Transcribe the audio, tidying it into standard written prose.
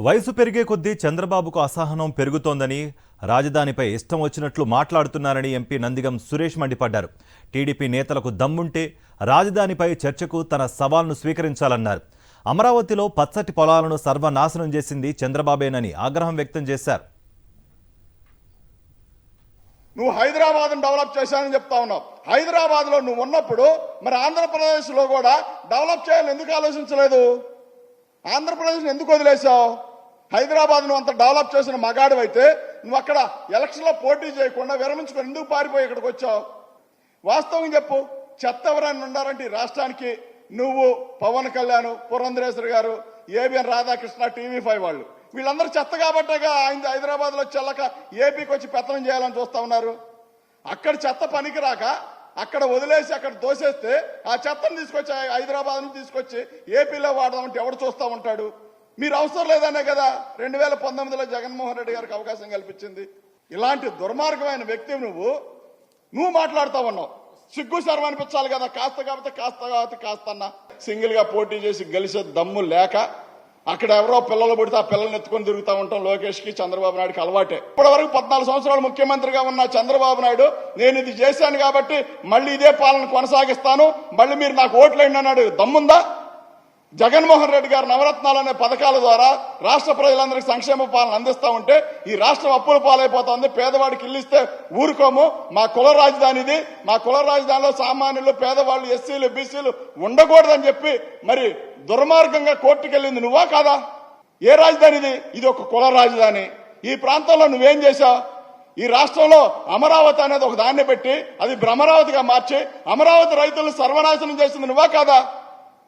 వయసు పెరిగే కొద్దీ చంద్రబాబుకు అసహనం పెరుగుతోందని, రాజధానిపై ఇష్టం వచ్చినట్లు మాట్లాడుతున్నారని ఎంపీ నందిగం సురేష్ మండిపడ్డారు. టీడీపీ నేతలకు దమ్ముంటే రాజధానిపై చర్చకు తన సవాల్ను స్వీకరించాలన్నారు. అమరావతిలో పచ్చటి పొలాలను సర్వనాశనం చేసింది చంద్రబాబేనని ఆగ్రహం వ్యక్తం చేశారు. నువ్వు హైదరాబాద్ను డెవలప్ చేశానని చెప్తా ఉన్నావు. హైదరాబాద్లో నువ్వు ఉన్నప్పుడు మరి ఆంధ్రప్రదేశ్లో కూడా డెవలప్ చేయాలని ఎందుకు ఆలోచించలేదు? ఆంధ్రప్రదేశ్ని ఎందుకు వదిలేశావు? హైదరాబాద్ నువ్వు అంత డెవలప్ చేసిన మగాడు అయితే నువ్వు అక్కడ ఎలక్షన్లో పోటీ చేయకుండా విరమించుకొని ఎందుకు పారిపోయి ఇక్కడికి వచ్చావు? వాస్తవం చెప్పు. చెత్త ఎవరైనా ఉండారంటే ఈ రాష్ట్రానికి నువ్వు, పవన్ కళ్యాణ్, పురంధరేశ్వరి గారు, ఏబిఎన్ రాధాకృష్ణ, TV5 వాళ్ళు, వీళ్ళందరూ చెత్త కాబట్టేగా ఆయన హైదరాబాద్లో చెల్లక ఏపీకి వచ్చి పెత్తనం చేయాలని చూస్తా ఉన్నారు. అక్కడ చెత్త పనికి రాక అక్కడ వదిలేసి అక్కడ దోసేస్తే ఆ చెత్తను తీసుకొచ్చి హైదరాబాద్ నుంచి తీసుకొచ్చి ఏపీలో వాడదామంటే ఎవడు చూస్తూ ఉంటాడు? మీరు అవసరం లేదనే కదా 2019లో జగన్మోహన్ రెడ్డి గారికి అవకాశం కల్పించింది. ఇలాంటి దుర్మార్గమైన వ్యక్తి నువ్వు మాట్లాడుతూ ఉన్నావు. సిగ్గు సర్వ అనిపించాలి కదా. కాస్త కాబట్టి కాస్తన్నా సింగిల్గా పోటీ చేసి గెలిచే దమ్ము లేక అక్కడ ఎవరో పిల్లలు పుడితే ఆ పిల్లల్ని ఎత్తుకొని తిరుగుతూ ఉంటాం. లోకేష్కి, చంద్రబాబు నాయుడుకి అలవాటే. ఇప్పటి వరకు 14 సంవత్సరాలు ముఖ్యమంత్రిగా ఉన్న చంద్రబాబు నాయుడు నేను ఇది చేశాను కాబట్టి మళ్ళీ ఇదే పాలన కొనసాగిస్తాను, మళ్ళీ మీరు నాకు ఓట్లేండి అన్నాడు. దమ్ముందా? జగన్మోహన్ రెడ్డి గారు నవరత్నాలు అనే పథకాల ద్వారా రాష్ట్ర ప్రజలందరికీ సంక్షేమ పాలన అందిస్తా ఉంటే ఈ రాష్ట్రం అప్పుల పాలైపోతుంది. పేదవాడికి ఇల్లు ఇస్తే ఊరుకోము. మా కుల రాజధానిది, మా కుల రాజధానిలో సామాన్యులు, పేదవాళ్ళు, ఎస్సీలు, బీసీలు ఉండకూడదని చెప్పి మరి దుర్మార్గంగా కోర్టుకు వెళ్ళింది నువ్వా కాదా? ఏ రాజధానిది? ఇది ఒక కుల రాజధాని. ఈ ప్రాంతంలో నువ్వేం చేశావు? ఈ రాష్ట్రంలో అమరావతి అనేది ఒక దాన్ని పెట్టి అది భ్రమరావతిగా మార్చి అమరావతి రైతులను సర్వనాశనం చేసింది నువ్వా కాదా?